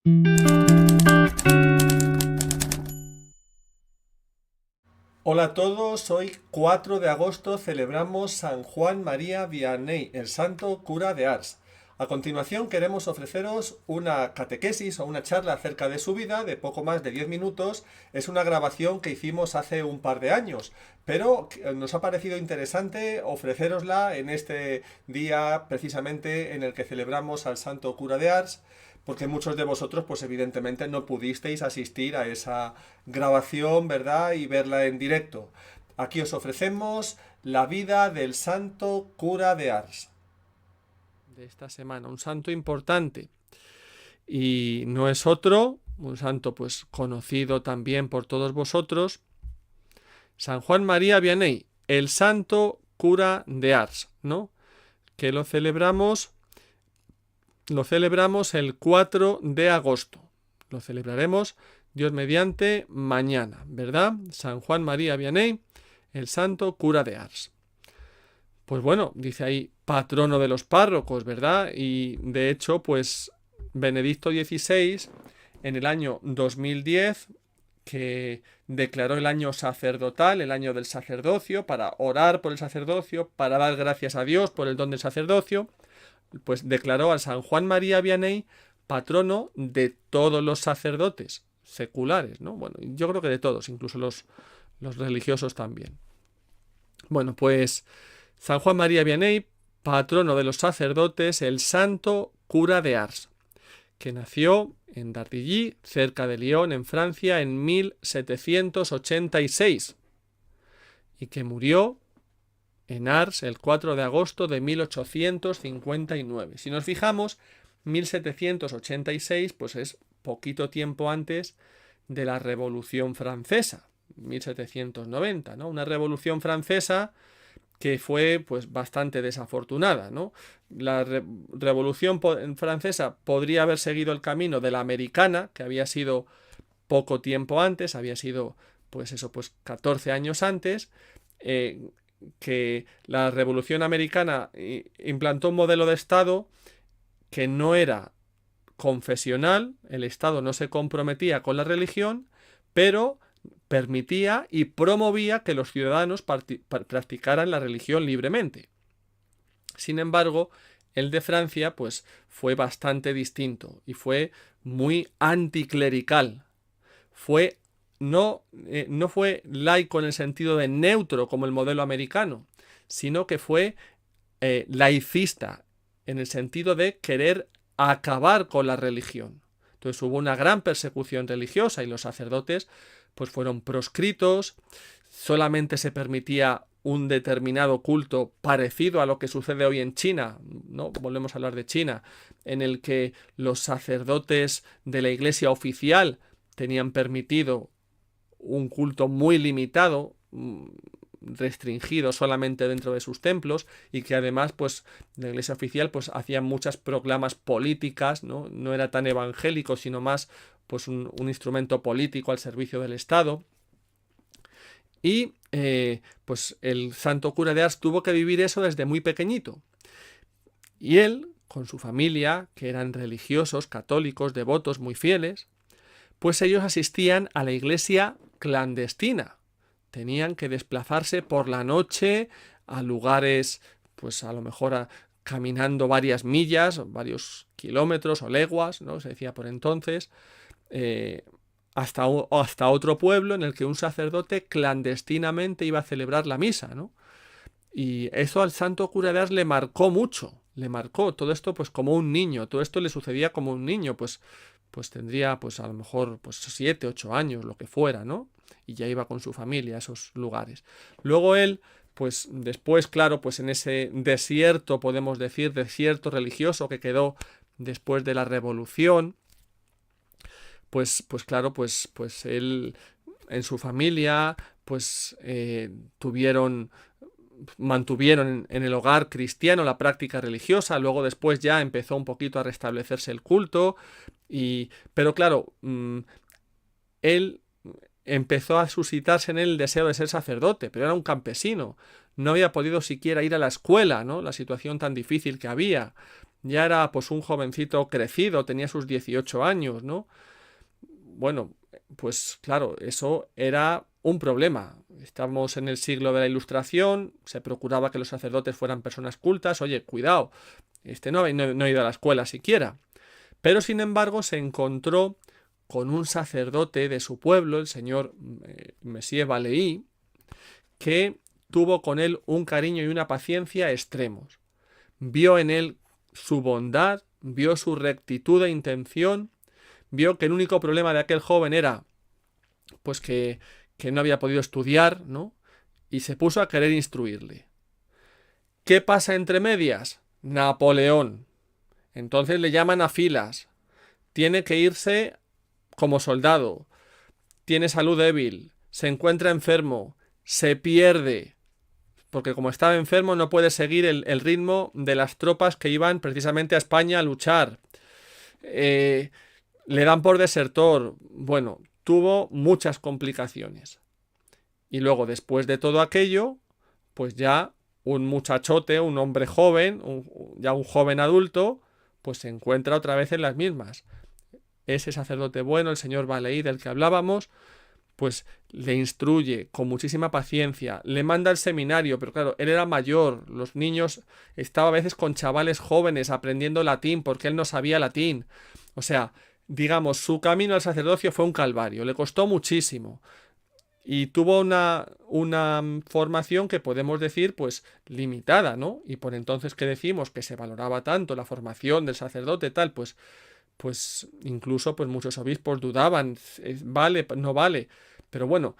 Hola a todos, hoy 4 de agosto celebramos San Juan María Vianney, el santo cura de Ars. A continuación queremos ofreceros una catequesis o una charla acerca de su vida de poco más de 10 minutos. Es una grabación que hicimos hace un par de años, pero nos ha parecido interesante ofrecerosla en este día precisamente en el que celebramos al santo cura de Ars, porque muchos de vosotros pues evidentemente no pudisteis asistir a esa grabación, ¿verdad? Y verla en directo. Aquí os ofrecemos la vida del santo cura de Ars de esta semana, un santo importante. Y no es otro, un santo pues conocido también por todos vosotros, San Juan María Vianney, el santo cura de Ars, ¿no? Que lo celebramos el 4 de agosto. Lo celebraremos, Dios mediante, mañana, ¿verdad? San Juan María Vianney, el santo cura de Ars. Pues bueno, dice ahí patrono de los párrocos, ¿verdad? Y de hecho, pues Benedicto XVI, en el año 2010, que declaró el año sacerdotal, el año del sacerdocio, para orar por el sacerdocio, para dar gracias a Dios por el don del sacerdocio, pues declaró a San Juan María Vianney patrono de todos los sacerdotes seculares, ¿no? Bueno, yo creo que de todos, incluso los religiosos también. Bueno, pues San Juan María Vianney, patrono de los sacerdotes, el santo cura de Ars, que nació en Dardilly, cerca de Lyon, en Francia, en 1786 y que murió en Ars el 4 de agosto de 1859. Si nos fijamos, 1786 pues es poquito tiempo antes de la Revolución Francesa, 1790, ¿no? Una Revolución Francesa que fue pues bastante desafortunada, ¿no? La Revolución Francesa podría haber seguido el camino de la americana, que había sido poco tiempo antes, había sido pues 14 años antes, que la Revolución Americana implantó un modelo de Estado que no era confesional, el Estado no se comprometía con la religión, pero permitía y promovía que los ciudadanos practicaran la religión libremente. Sin embargo, el de Francia pues fue bastante distinto y fue muy anticlerical. No fue laico en el sentido de neutro como el modelo americano, sino que fue laicista en el sentido de querer acabar con la religión. Entonces hubo una gran persecución religiosa y los sacerdotes pues fueron proscritos, solamente se permitía un determinado culto parecido a lo que sucede hoy en China, ¿no? Volvemos a hablar de China, en el que los sacerdotes de la iglesia oficial tenían permitido un culto muy limitado, restringido solamente dentro de sus templos, y que además pues la iglesia oficial pues hacía muchas proclamas políticas, no era tan evangélico sino más pues un instrumento político al servicio del Estado. Y pues el santo cura de Ars tuvo que vivir eso desde muy pequeñito, y él con su familia, que eran religiosos, católicos, devotos, muy fieles, pues ellos asistían a la iglesia clandestina. Tenían que desplazarse por la noche a lugares, pues a lo mejor caminando varias millas, varios kilómetros o leguas, ¿no? Se decía por entonces, hasta otro pueblo en el que un sacerdote clandestinamente iba a celebrar la misa, ¿no? Y eso al santo cura de Ars le marcó mucho, le marcó todo esto pues como un niño, todo esto le sucedía como un niño, pues tendría pues a lo mejor pues 7, 8 años, lo que fuera, ¿no? Y ya iba con su familia a esos lugares. Luego él, pues después, claro, pues en ese desierto, podemos decir, desierto religioso que quedó después de la Revolución, pues claro, pues él en su familia, pues mantuvieron en el hogar cristiano la práctica religiosa, luego después ya empezó un poquito a restablecerse el culto, pero claro, él empezó a suscitarse en él el deseo de ser sacerdote, pero era un campesino, no había podido siquiera ir a la escuela, ¿no? La situación tan difícil que había. ya era pues un jovencito crecido, tenía sus 18 años, ¿no? Bueno, pues claro, eso era un problema. Estamos en el siglo de la Ilustración, se procuraba que los sacerdotes fueran personas cultas. Oye, cuidado, no ha ido a la escuela siquiera. Pero sin embargo se encontró con un sacerdote de su pueblo, el señor Messier Valleí, que tuvo con él un cariño y una paciencia extremos. Vio en él su bondad, vio su rectitud de intención, vio que el único problema de aquel joven era pues que no había podido estudiar, ¿no? Y se puso a querer instruirle. ¿Qué pasa entre medias? Napoleón. Entonces le llaman a filas. Tiene que irse como soldado. Tiene salud débil. Se encuentra enfermo. Se pierde. Porque como estaba enfermo no puede seguir el ritmo de las tropas que iban precisamente a España a luchar. Le dan por desertor. Bueno, tuvo muchas complicaciones. Y luego, después de todo aquello, pues ya un muchachote, un hombre joven, ya un joven adulto, pues se encuentra otra vez en las mismas. Ese sacerdote bueno, el señor Valleí del que hablábamos, pues le instruye con muchísima paciencia, le manda al seminario, pero claro, él era mayor, los niños, estaba a veces con chavales jóvenes aprendiendo latín porque él no sabía latín. O sea, digamos, su camino al sacerdocio fue un calvario, le costó muchísimo. Y tuvo una formación que podemos decir, pues, limitada, ¿no? Y por entonces que decimos que se valoraba tanto la formación del sacerdote, tal, pues incluso pues muchos obispos dudaban, vale, no vale. Pero bueno,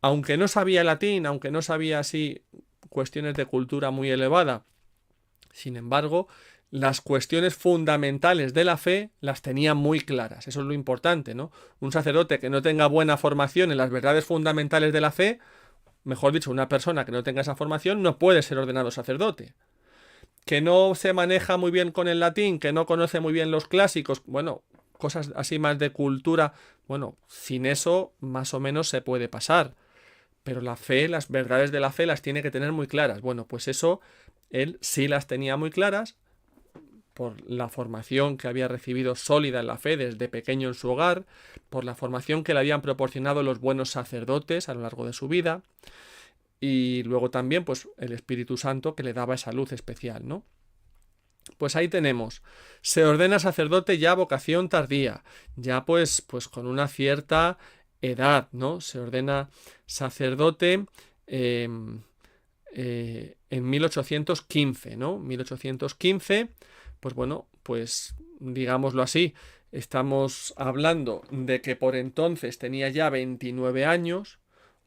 aunque no sabía latín, aunque no sabía así cuestiones de cultura muy elevada, sin embargo, las cuestiones fundamentales de la fe las tenía muy claras. Eso es lo importante, ¿no? Un sacerdote que no tenga buena formación en las verdades fundamentales de la fe, mejor dicho, una persona que no tenga esa formación no puede ser ordenado sacerdote. Que no se maneja muy bien con el latín, que no conoce muy bien los clásicos, bueno, cosas así más de cultura, bueno, sin eso más o menos se puede pasar. Pero la fe, las verdades de la fe las tiene que tener muy claras. Bueno, pues eso él sí las tenía muy claras por la formación que había recibido sólida en la fe desde pequeño en su hogar, por la formación que le habían proporcionado los buenos sacerdotes a lo largo de su vida, y luego también pues el Espíritu Santo que le daba esa luz especial, ¿no? Pues ahí tenemos, se ordena sacerdote ya a vocación tardía, ya pues con una cierta edad, ¿no? Se ordena sacerdote en 1815, ¿no? 1815, pues bueno, pues digámoslo así, estamos hablando de que por entonces tenía ya 29 años,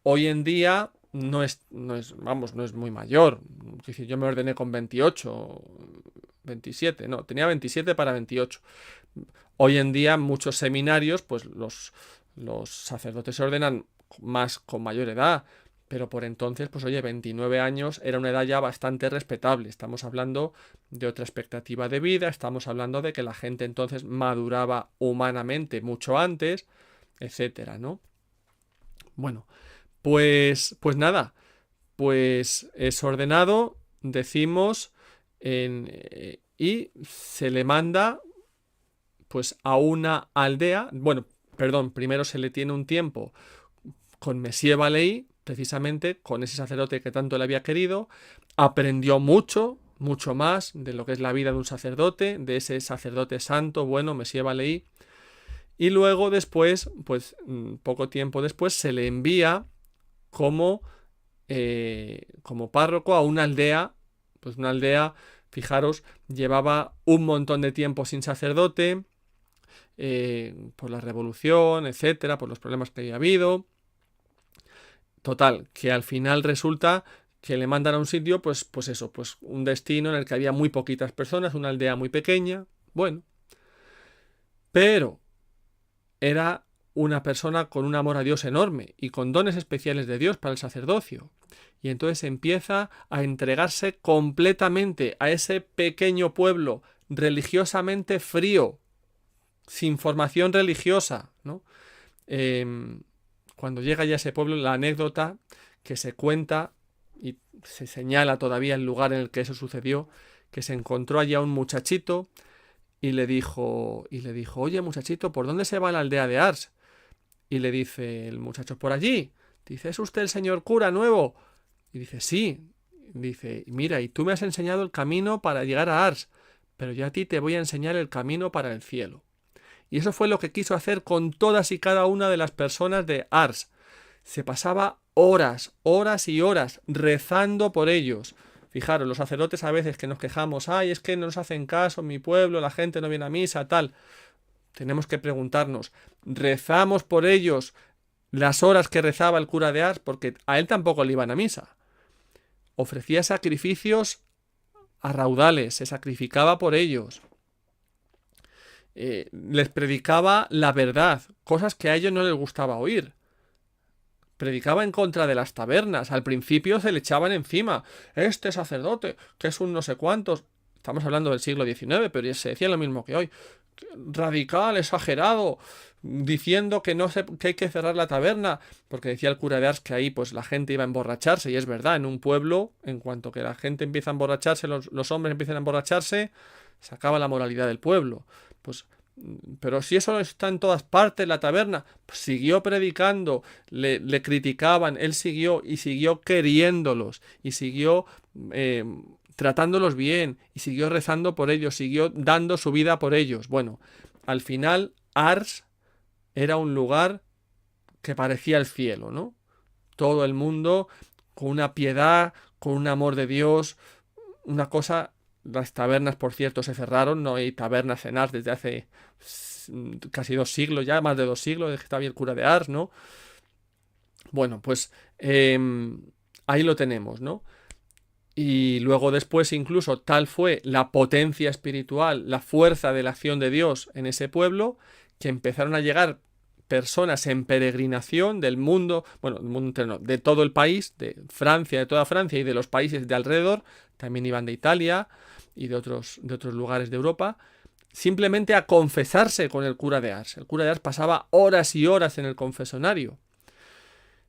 hoy en día vamos, no es muy mayor, es decir, yo me ordené con 28, 27, no, tenía 27 para 28. Hoy en día en muchos seminarios, pues los sacerdotes se ordenan más con mayor edad, pero por entonces, pues oye, 29 años era una edad ya bastante respetable. Estamos hablando de otra expectativa de vida, estamos hablando de que la gente entonces maduraba humanamente mucho antes, etcétera, ¿no? Bueno, pues nada, pues es ordenado, decimos, y se le manda pues a una aldea, bueno, perdón, primero se le tiene un tiempo con Messier Valleí, precisamente con ese sacerdote que tanto le había querido, aprendió mucho, mucho más de lo que es la vida de un sacerdote, de ese sacerdote santo, bueno, Messier Valleí, y luego después, pues poco tiempo después, se le envía como párroco a una aldea, pues una aldea, fijaros, llevaba un montón de tiempo sin sacerdote, por la revolución, etcétera, por los problemas que había habido. Total, que al final resulta que le mandan a un sitio, pues eso, pues un destino en el que había muy poquitas personas, una aldea muy pequeña, bueno, pero era una persona con un amor a Dios enorme y con dones especiales de Dios para el sacerdocio. Y entonces empieza a entregarse completamente a ese pequeño pueblo religiosamente frío, sin formación religiosa, ¿no? Cuando llega ya a ese pueblo, la anécdota que se cuenta y se señala todavía el lugar en el que eso sucedió, que se encontró allí a un muchachito y le dijo, oye muchachito, ¿por dónde se va la aldea de Ars? Y le dice el muchacho, por allí. Dice, ¿es usted el señor cura nuevo? Y dice, sí. Dice, mira, y tú me has enseñado el camino para llegar a Ars, pero yo a ti te voy a enseñar el camino para el cielo. Y eso fue lo que quiso hacer con todas y cada una de las personas de Ars. Se pasaba horas, horas y horas rezando por ellos. Fijaros, los sacerdotes a veces que nos quejamos, ay, es que no nos hacen caso en mi pueblo, la gente no viene a misa, tal. Tenemos que preguntarnos, ¿rezamos por ellos las horas que rezaba el cura de Ars? Porque a él tampoco le iban a misa. Ofrecía sacrificios a raudales, se sacrificaba por ellos. Les predicaba la verdad, cosas que a ellos no les gustaba oír. Predicaba en contra de las tabernas. Al principio se le echaban encima. Este sacerdote, que es un no sé cuántos. Estamos hablando del siglo XIX, pero ya se decía lo mismo que hoy. Radical, exagerado, diciendo que que hay que cerrar la taberna, porque decía el cura de Ars que ahí pues la gente iba a emborracharse, y es verdad, en un pueblo, en cuanto que la gente empieza a emborracharse, los hombres empiezan a emborracharse, se acaba la moralidad del pueblo. Pues, pero si eso está en todas partes, la taberna, pues siguió predicando, le criticaban, él siguió y siguió queriéndolos, y siguió tratándolos bien, y siguió rezando por ellos, siguió dando su vida por ellos. Bueno, al final Ars era un lugar que parecía el cielo, ¿no? Todo el mundo con una piedad, con un amor de Dios, una cosa. Las tabernas, por cierto, se cerraron, no hay tabernas en Ars desde hace casi 2 siglos ya, más de 2 siglos, desde que estaba el cura de Ars, ¿no? Bueno, pues ahí lo tenemos, ¿no? Y luego después incluso tal fue la potencia espiritual, la fuerza de la acción de Dios en ese pueblo, que empezaron a llegar personas en peregrinación del mundo, bueno, del mundo entero, de todo el país, de Francia, de toda Francia y de los países de alrededor, también iban de Italia y de otros lugares de Europa, simplemente a confesarse con el cura de Ars. El cura de Ars pasaba horas y horas en el confesonario.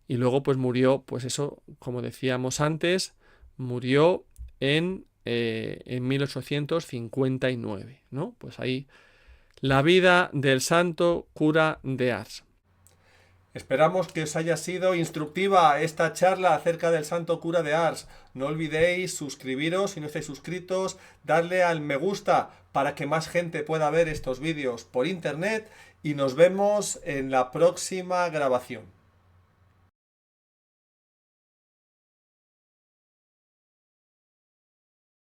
Y luego pues murió, pues eso, como decíamos antes, murió en 1859, ¿no? Pues ahí la vida del santo cura de Ars. Esperamos que os haya sido instructiva esta charla acerca del santo cura de Ars. No olvidéis suscribiros si no estáis suscritos, darle al me gusta para que más gente pueda ver estos vídeos por internet y nos vemos en la próxima grabación.